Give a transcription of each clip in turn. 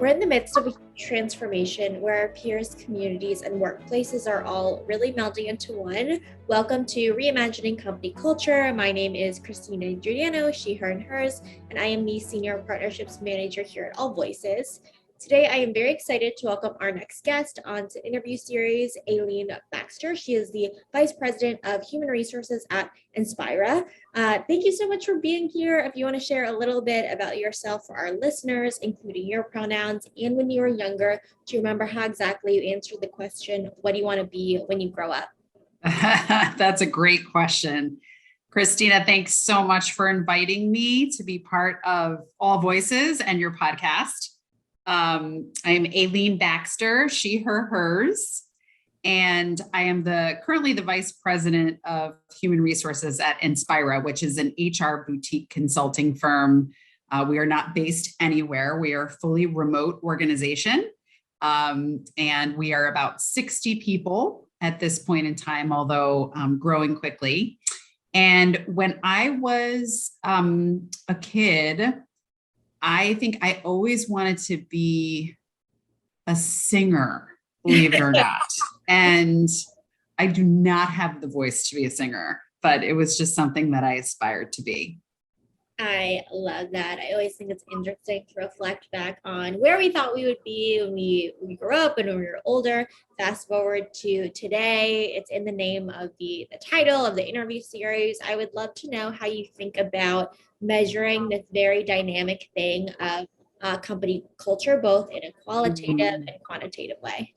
We're in the midst of a transformation where our peers, communities, and workplaces are all really melding into one. Welcome to Reimagining Company Culture. My name is Christina Giuliano, she, her, and hers, and I am the Senior Partnerships Manager here at AllVoices. Today, I am very excited to welcome our next guest on the interview series, Aileen Baxter. She is the Vice President of Human Resources at Enspira. Thank you so much for being here. If you want to share a little bit about yourself for our listeners, including your pronouns, and when you were younger, do you remember how exactly you answered the question, what do you want to be when you grow up? That's a great question. Christina, thanks so much for inviting me to be part of AllVoices and your podcast. I'm Aileen Baxter, she, her, hers, and I am currently the Vice President of Human Resources at Enspira, which is an HR boutique consulting firm. We are not based anywhere. We are a fully remote organization, and we are about 60 people at this point in time, although growing quickly. And when I was a kid, I think I always wanted to be a singer, believe it or not. And I do not have the voice to be a singer, but it was just something that I aspired to be. I love that. I always think it's interesting to reflect back on where we thought we would be when we grew up and when we were older. Fast forward to today, it's in the name of the title of the interview series. I would love to know how you think about measuring this very dynamic thing of company culture, both in a qualitative and quantitative way.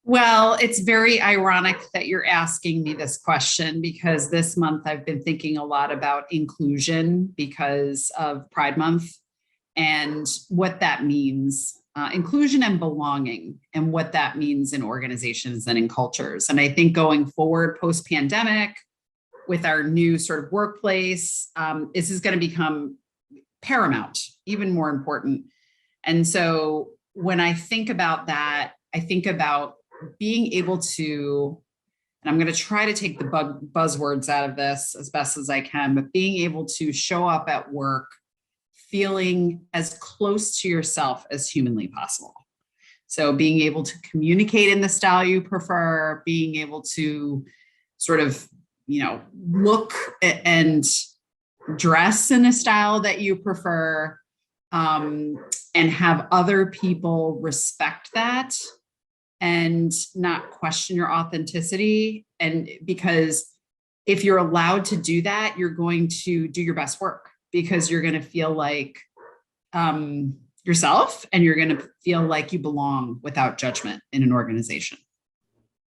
Well, it's very ironic that you're asking me this question because this month I've been thinking a lot about inclusion because of Pride Month and what that means, inclusion and belonging and what that means in organizations and in cultures. And I think going forward post-pandemic with our new sort of workplace, this is going to become paramount, even more important. And so when I think about that, I think about being able to, and I'm going to try to take the buzzwords out of this as best as I can, but being able to show up at work feeling as close to yourself as humanly possible. So being able to communicate in the style you prefer, being able to sort of, look and dress in a style that you prefer, and have other people respect that and not question your authenticity. And because if you're allowed to do that, you're going to do your best work because you're going to feel like yourself and you're going to feel like you belong without judgment in an organization.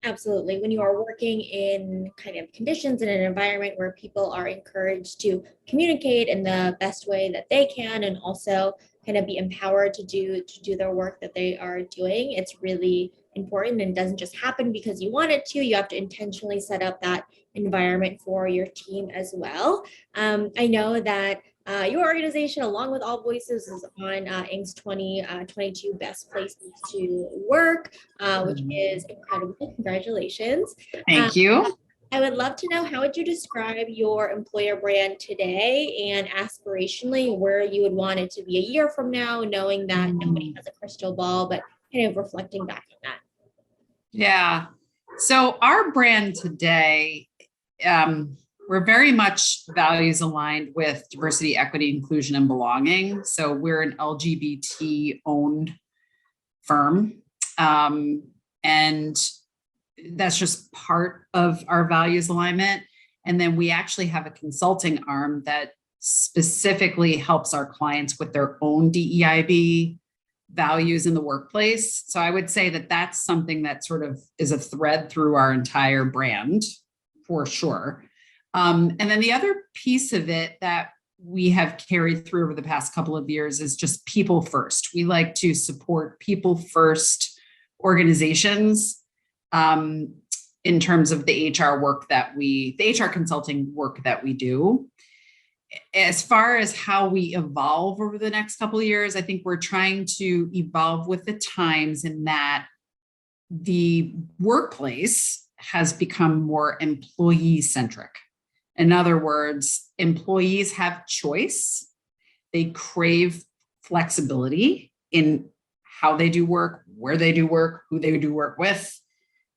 Absolutely. When you are working in kind of conditions in an environment where people are encouraged to communicate in the best way that they can and also kind of be empowered to do their work that they are doing, it's really important and doesn't just happen because you want it to. You have to intentionally set up that environment for your team as well. I know that your organization, along with AllVoices, is on Inc.'s 2022 Best Places to Work, which is incredible. Congratulations. Thank you. I would love to know, how would you describe your employer brand today and aspirationally where you would want it to be a year from now, knowing that nobody has a crystal ball, but kind of reflecting back on that? Yeah. So our brand today, we're very much values aligned with diversity, equity, inclusion, and belonging. So we're an LGBT owned firm. And that's just part of our values alignment. And then we actually have a consulting arm that specifically helps our clients with their own DEIB values in the workplace. So I would say that that's something that sort of is a thread through our entire brand for sure. And then the other piece of it that we have carried through over the past couple of years is just people first. We like to support people first organizations in terms of the HR consulting work that we do. As far as how we evolve over the next couple of years, I think we're trying to evolve with the times in that the workplace has become more employee-centric. In other words, employees have choice. They crave flexibility in how they do work, where they do work, who they do work with.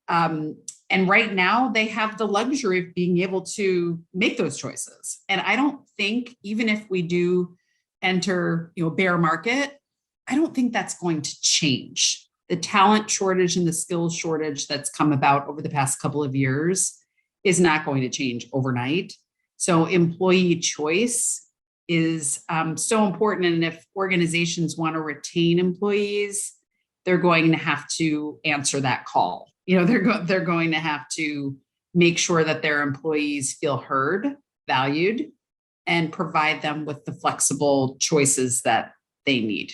And right now they have the luxury of being able to make those choices. And I don't think, even if we do enter, bear market, I don't think that's going to change. The talent shortage and the skills shortage that's come about over the past couple of years is not going to change overnight. So employee choice is so important. And if organizations want to retain employees, they're going to have to answer that call. They're going to have to make sure that their employees feel heard, valued, and provide them with the flexible choices that they need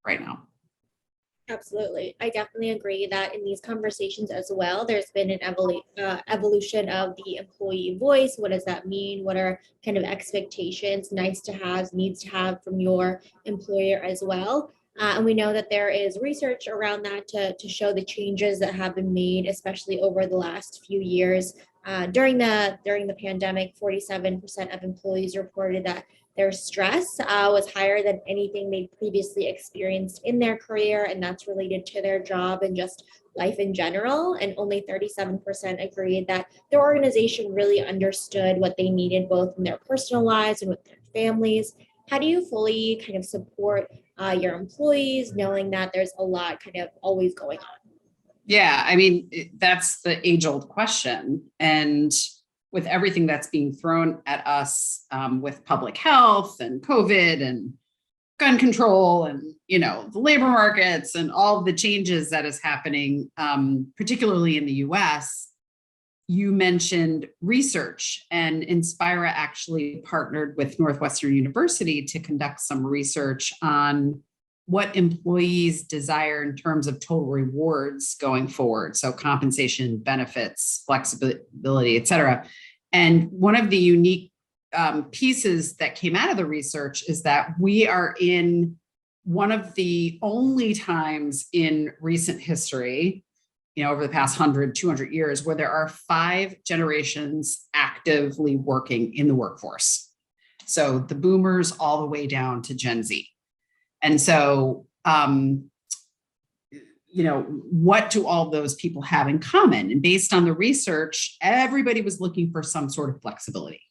right now. Absolutely. I definitely agree that in these conversations as well, there's been an evolution of the employee voice. What does that mean? What are kind of expectations, nice to have, needs to have from your employer as well? And we know that there is research around that to show the changes that have been made, especially over the last few years. During the pandemic, 47% of employees reported that their stress was higher than anything they previously experienced in their career, and that's related to their job and just life in general. And only 37% agreed that their organization really understood what they needed, both in their personal lives and with their families. How do you fully kind of support your employees, knowing that there's a lot kind of always going on? Yeah, I mean, that's the age-old question. And with everything that's being thrown at us with public health and COVID and gun control and, the labor markets and all the changes that is happening, particularly in the US, you mentioned research, and Enspira actually partnered with Northwestern University to conduct some research on what employees desire in terms of total rewards going forward. So compensation, benefits, flexibility, et cetera. And one of the unique pieces that came out of the research is that we are in one of the only times in recent history, over the past 100, 200 years, where there are 5 generations actively working in the workforce. So the boomers all the way down to Gen Z. And so, what do all those people have in common? And based on the research, everybody was looking for some sort of flexibility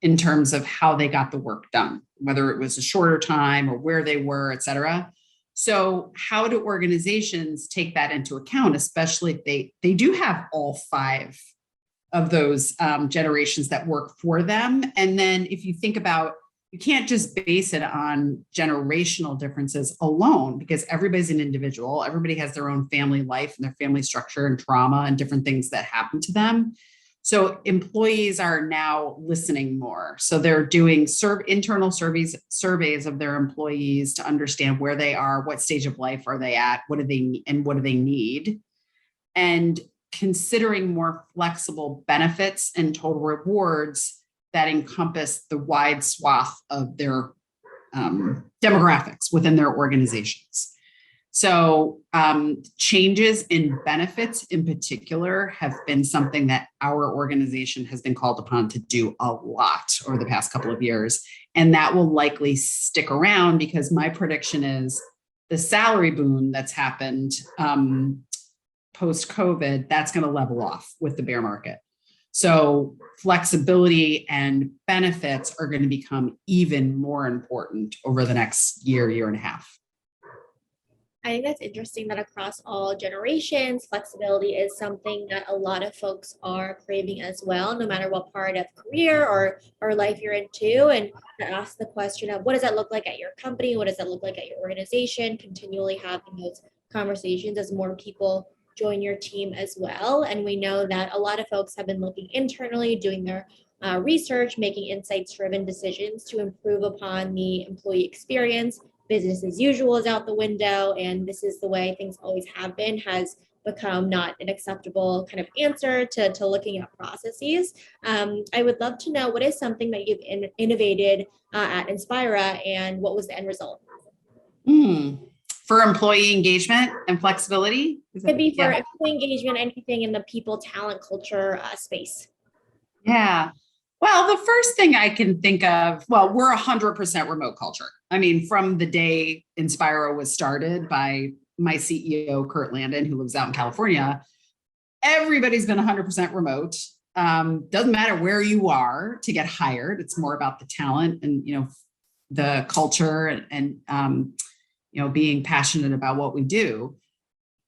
in terms of how they got the work done, whether it was a shorter time or where they were, et cetera. So how do organizations take that into account, especially if they do have all 5 of those generations that work for them? And then if you think about, you can't just base it on generational differences alone, because everybody's an individual. Everybody has their own family life and their family structure and trauma and different things that happen to them. So employees are now listening more. So they're doing internal surveys of their employees to understand where they are, what stage of life are they at, what do they need, and considering more flexible benefits and total rewards that encompass the wide swath of their demographics within their organizations. So changes in benefits in particular have been something that our organization has been called upon to do a lot over the past couple of years. And that will likely stick around, because my prediction is the salary boom that's happened post-COVID, that's going to level off with the bear market. So flexibility and benefits are going to become even more important over the next year and a half. I think that's interesting that across all generations, flexibility is something that a lot of folks are craving as well, no matter what part of career or life you're into. And to ask the question of, what does that look like at your company? What does that look like at your organization? Continually having those conversations as more people join your team as well. And we know that a lot of folks have been looking internally, doing their research, making insights-driven decisions to improve upon the employee experience. Business as usual is out the window, and this is the way things always have been, has become not an acceptable kind of answer to looking at processes. I would love to know, what is something that you've innovated at Enspira, and what was the end result? For employee engagement and flexibility? Could be for employee engagement, anything in the people, talent, culture space. Yeah. Well, the first thing I can think of, we're 100% remote culture. I mean, from the day Enspira was started by my CEO, Kurt Landon, who lives out in California, everybody's been 100% remote. Doesn't matter where you are to get hired. It's more about the talent and, the culture and being passionate about what we do.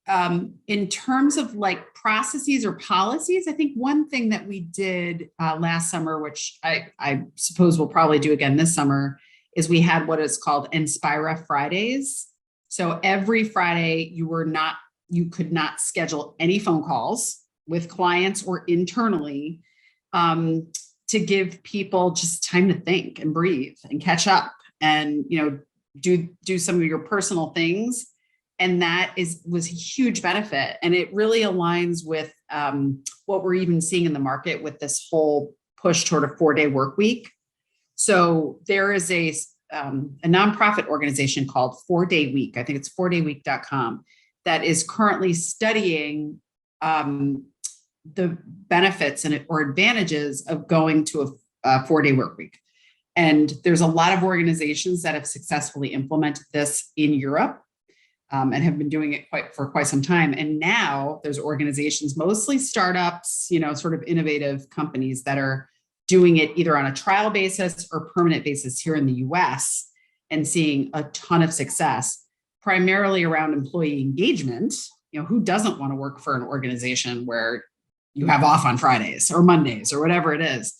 In terms of like processes or policies, I think one thing that we did last summer, which I suppose we'll probably do again this summer, is we had what is called Enspira Fridays. So every Friday you could not schedule any phone calls with clients or internally to give people just time to think and breathe and catch up and, do some of your personal things. And that was a huge benefit. And it really aligns with what we're even seeing in the market with this whole push toward a 4-day work week. So there is a nonprofit organization called 4-Day Week. I think it's 4dayweek.com that is currently studying the benefits or advantages of going to a 4-day work week. And there's a lot of organizations that have successfully implemented this in Europe and have been doing it for quite some time. And now there's organizations, mostly startups, sort of innovative companies that are doing it either on a trial basis or permanent basis here in the US and seeing a ton of success, primarily around employee engagement. Who doesn't want to work for an organization where you have off on Fridays or Mondays or whatever it is?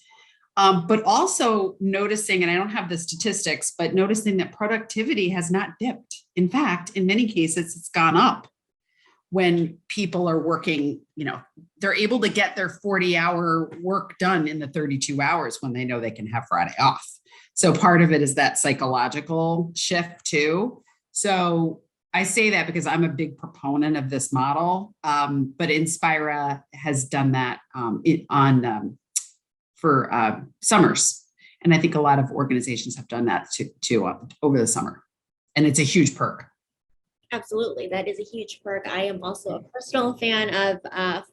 But also noticing, and I don't have the statistics, but noticing that productivity has not dipped. In fact, in many cases, it's gone up when people are working, they're able to get their 40-hour work done in the 32 hours when they know they can have Friday off. So part of it is that psychological shift too. So I say that because I'm a big proponent of this model, but Enspira has done that for summers. And I think a lot of organizations have done that too over the summer. And it's a huge perk. Absolutely. That is a huge perk. I am also a personal fan of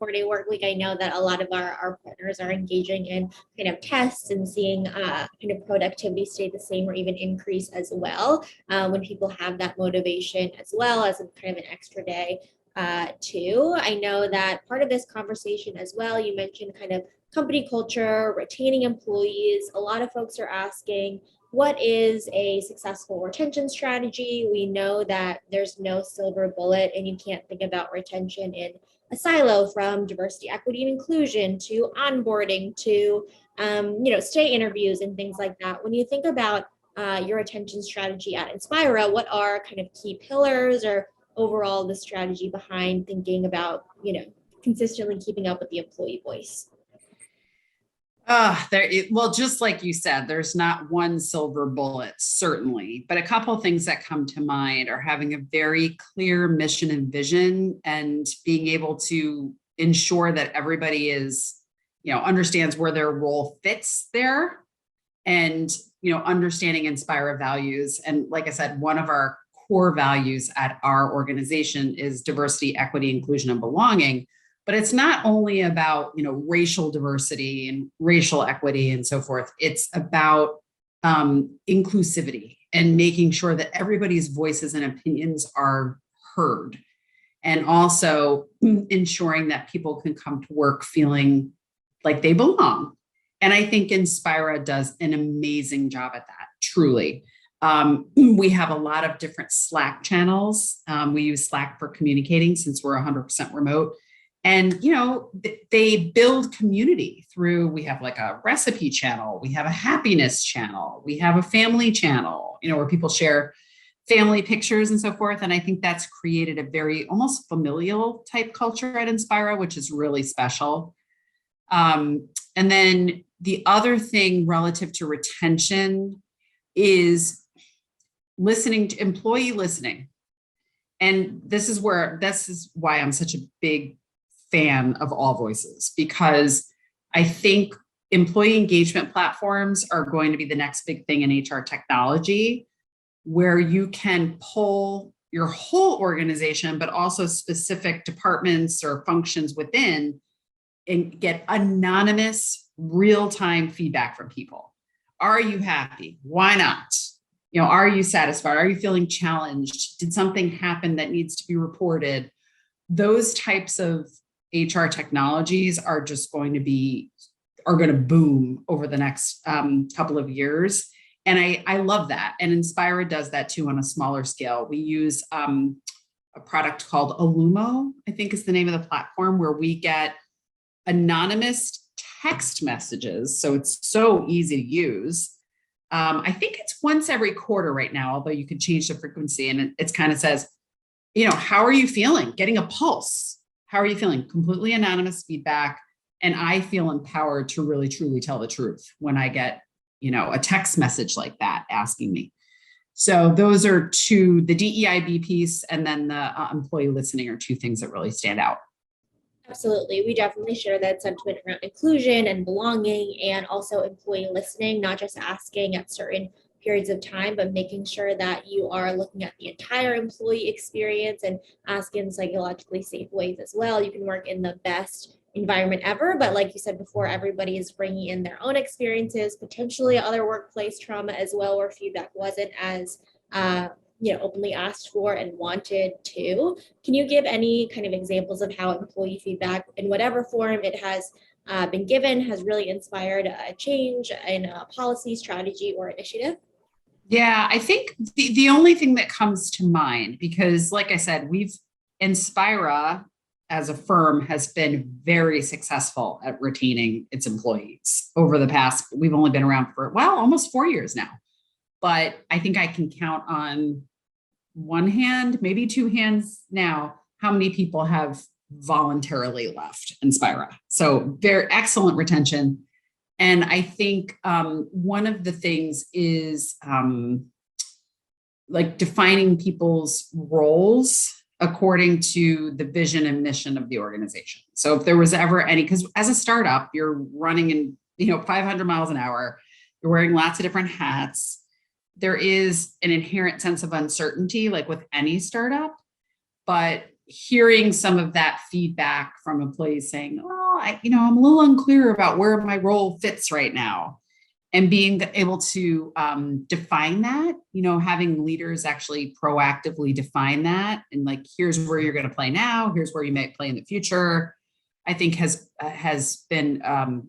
4-day work week. I know that a lot of our partners are engaging in kind of tests and seeing kind of productivity stay the same or even increase as well when people have that motivation as well as kind of an extra day too. I know that part of this conversation as well, you mentioned kind of company culture, retaining employees. A lot of folks are asking, what is a successful retention strategy? We know that there's no silver bullet and you can't think about retention in a silo, from diversity, equity, and inclusion to onboarding to, stay interviews and things like that. When you think about your retention strategy at Enspira, what are kind of key pillars or overall the strategy behind thinking about, consistently keeping up with the employee voice? Well, just like you said, there's not one silver bullet, certainly, but a couple of things that come to mind are having a very clear mission and vision and being able to ensure that everybody understands where their role fits there and, understanding Enspira values. And like I said, one of our core values at our organization is diversity, equity, inclusion, and belonging. But it's not only about, racial diversity and racial equity and so forth. It's about inclusivity and making sure that everybody's voices and opinions are heard. And also ensuring that people can come to work feeling like they belong. And I think Enspira does an amazing job at that, truly. We have a lot of different Slack channels. We use Slack for communicating since we're 100% remote. And, they build community through, we have like a recipe channel, we have a happiness channel, we have a family channel, where people share family pictures and so forth. And I think that's created a very almost familial type culture at Enspira, which is really special. And then the other thing relative to retention is employee listening. And this is why I'm such a big fan of AllVoices, because I think employee engagement platforms are going to be the next big thing in HR technology, where you can pull your whole organization, but also specific departments or functions within and get anonymous real-time feedback from people. Are you happy? Why not? Are you satisfied? Are you feeling challenged? Did something happen that needs to be reported? Those types of HR technologies are just going to boom over the next couple of years. And I love that. And Enspira does that too on a smaller scale. We use a product called Illumo, I think is the name of the platform, where we get anonymous text messages. So it's so easy to use. I think it's once every quarter right now, although you could change the frequency, and it's kind of says, how are you feeling? Getting a pulse. How are you feeling? Completely anonymous feedback. And I feel empowered to really, truly tell the truth when I get, a text message like that asking me. So those are two, the DEIB piece and then the employee listening are two things that really stand out. Absolutely. We definitely share that sentiment around inclusion and belonging, and also employee listening, not just asking at certain periods of time, but making sure that you are looking at the entire employee experience and asking in psychologically safe ways as well. You can work in the best environment ever, but like you said before, everybody is bringing in their own experiences, potentially other workplace trauma as well, where feedback wasn't as openly asked for and wanted to. Can you give any kind of examples of how employee feedback, in whatever form it has been given, has really inspired a change in a policy, strategy, or initiative? Yeah, I think the only thing that comes to mind, because like I said, Enspira as a firm has been very successful at retaining its employees over the past, we've only been around for, almost 4 years now. But I think I can count on one hand, maybe two hands now, how many people have voluntarily left Enspira. So very excellent retention. And I think one of the things is like defining people's roles according to the vision and mission of the organization. So if there was ever any, because as a startup, you're running in 500 miles an hour, you're wearing lots of different hats. There is an inherent sense of uncertainty, like with any startup, but hearing some of that feedback from employees saying, I'm a little unclear about where my role fits right now, and being able to define that, having leaders actually proactively define that, and like, here's where you're going to play now, here's where you might play in the future, I think has been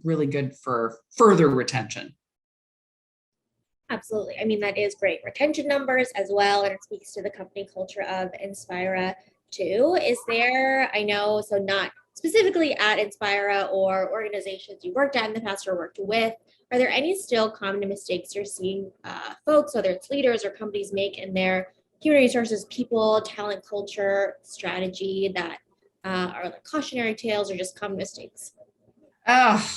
really good for further retention. Absolutely. I mean, that is great retention numbers as well, and it speaks to the company culture of Enspira too. Is there, I know, so not specifically at Enspira or organizations you worked at in the past or worked with, are there any still common mistakes you're seeing folks, whether it's leaders or companies, make in their human resources, people, talent, culture, strategy that are like cautionary tales or just common mistakes? Oh,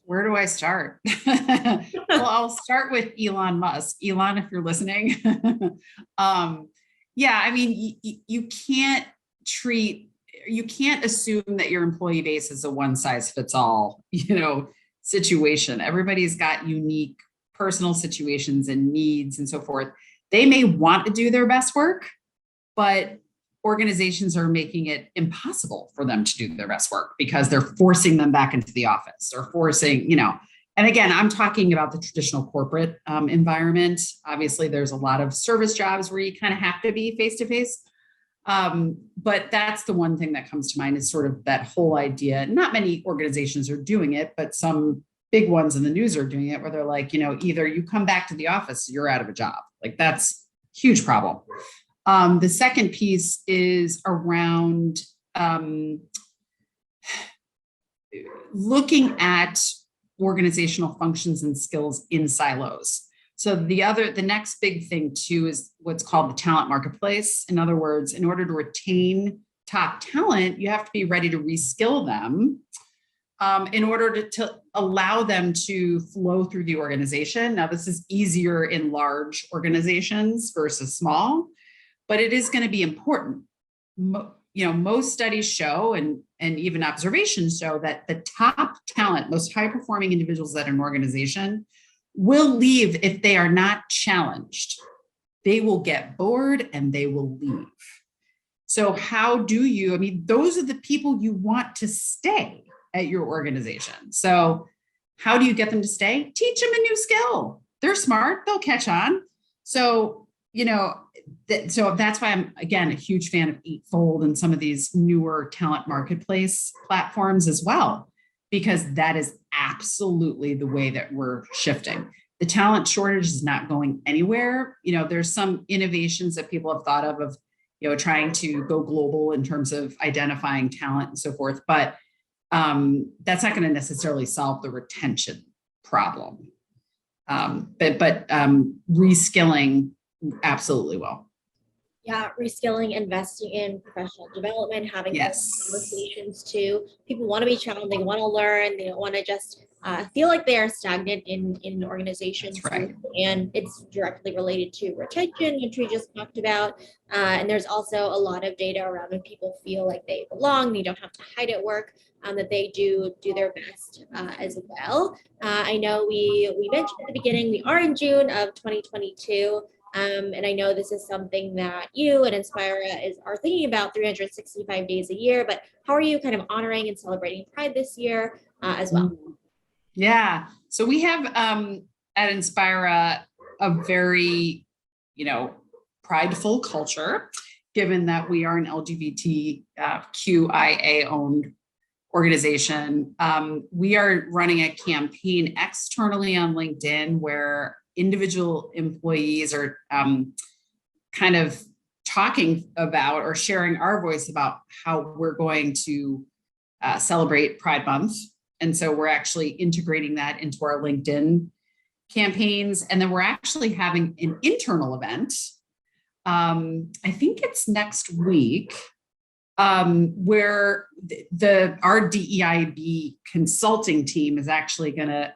where do I start? Well, I'll start with Elon Musk. Elon, if you're listening. Yeah, I mean, you can't assume that your employee base is a one size fits all, situation. Everybody's got unique personal situations and needs and so forth. They may want to do their best work, but organizations are making it impossible for them to do their best work because they're forcing them back into the office or forcing, and again, I'm talking about the traditional corporate environment. Obviously, there's a lot of service jobs where you kind of have to be face to face. But that's the one thing that comes to mind is sort of that whole idea. Not many organizations are doing it, but some big ones in the news are doing it where they're like, either you come back to the office, you're out of a job. Like that's a huge problem. The second piece is around looking at organizational functions and skills in silos. So the next big thing too is what's called the talent marketplace. In other words, in order to retain top talent, you have to be ready to reskill them in order to allow them to flow through the organization. Now, this is easier in large organizations versus small, but it is going to be important. Most studies show and even observations show that the top talent, most high performing individuals at an organization will leave if they are not challenged. They will get bored and they will leave. So how do you, those are the people you want to stay at your organization. So how do you get them to stay? Teach them a new skill. They're smart, they'll catch on. So, so that's why I'm, again, a huge fan of Eightfold and some of these newer talent marketplace platforms as well, because that is absolutely the way that we're shifting. The talent shortage is not going anywhere. There's some innovations that people have thought of, trying to go global in terms of identifying talent and so forth, but that's not going to necessarily solve the retention problem. But reskilling absolutely will. Yeah, reskilling, investing in professional development, having Yes. conversations too. People want to be challenged, they want to learn, they don't want to just feel like they are stagnant in organizations. That's right. And it's directly related to retention, which we just talked about. And there's also a lot of data around when people feel like they belong, they don't have to hide at work, that they do their best as well. I know we mentioned at the beginning, we are in June of 2022. And I know this is something that you and Enspira are thinking about 365 days a year, but how are you kind of honoring and celebrating Pride this year as well? Yeah. So we have at Enspira a very, prideful culture, given that we are an LGBTQIA owned organization. We are running a campaign externally on LinkedIn where individual employees are kind of talking about or sharing our voice about how we're going to celebrate Pride Month. And so we're actually integrating that into our LinkedIn campaigns. And then we're actually having an internal event. I think it's next week, where our DEIB consulting team is actually going to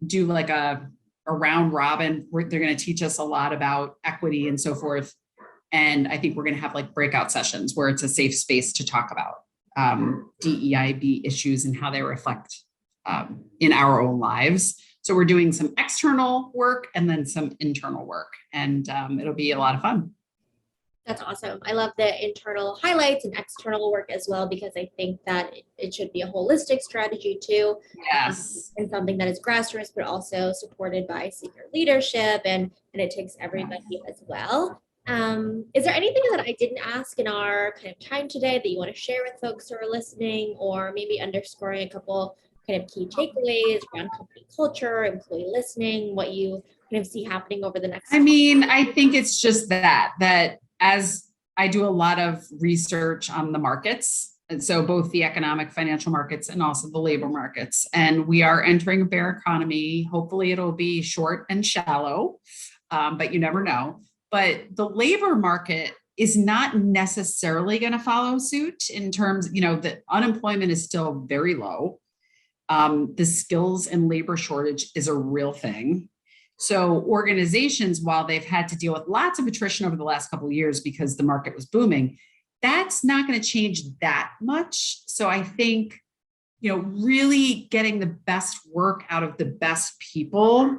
do like a round robin where they're going to teach us a lot about equity and so forth. And I think we're going to have like breakout sessions where it's a safe space to talk about DEIB issues and how they reflect in our own lives. So we're doing some external work and then some internal work, and it'll be a lot of fun. That's awesome. I love the internal highlights and external work as well, because I think that it should be a holistic strategy too. Yes. And something that is grassroots, but also supported by senior leadership, and it takes everybody as well. Is there anything that I didn't ask in our kind of time today that you want to share with folks who are listening, or maybe underscoring a couple kind of key takeaways around company culture, employee listening, what you kind of see happening over the next? I think it's just that as I do a lot of research on the markets, and so both the economic financial markets and also the labor markets, and we are entering a bear economy. Hopefully it'll be short and shallow, but you never know. But the labor market is not necessarily going to follow suit in terms, the unemployment is still very low. The skills and labor shortage is a real thing. So organizations, while they've had to deal with lots of attrition over the last couple of years because the market was booming, that's not going to change that much. So I think, really getting the best work out of the best people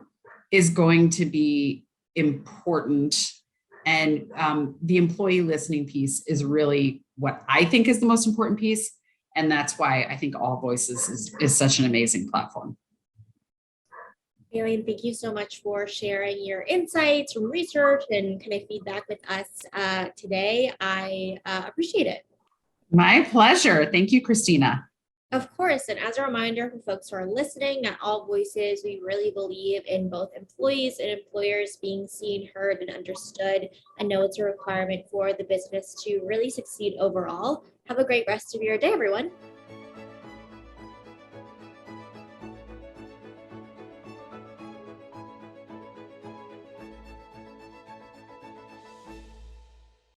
is going to be important. And the employee listening piece is really what I think is the most important piece. And that's why I think AllVoices is such an amazing platform. Aileen, thank you so much for sharing your insights from research and kind of feedback with us today. I appreciate it. My pleasure. Thank you, Christina. Of course. And as a reminder for folks who are listening, at AllVoices, we really believe in both employees and employers being seen, heard, and understood. I know it's a requirement for the business to really succeed overall. Have a great rest of your day, everyone.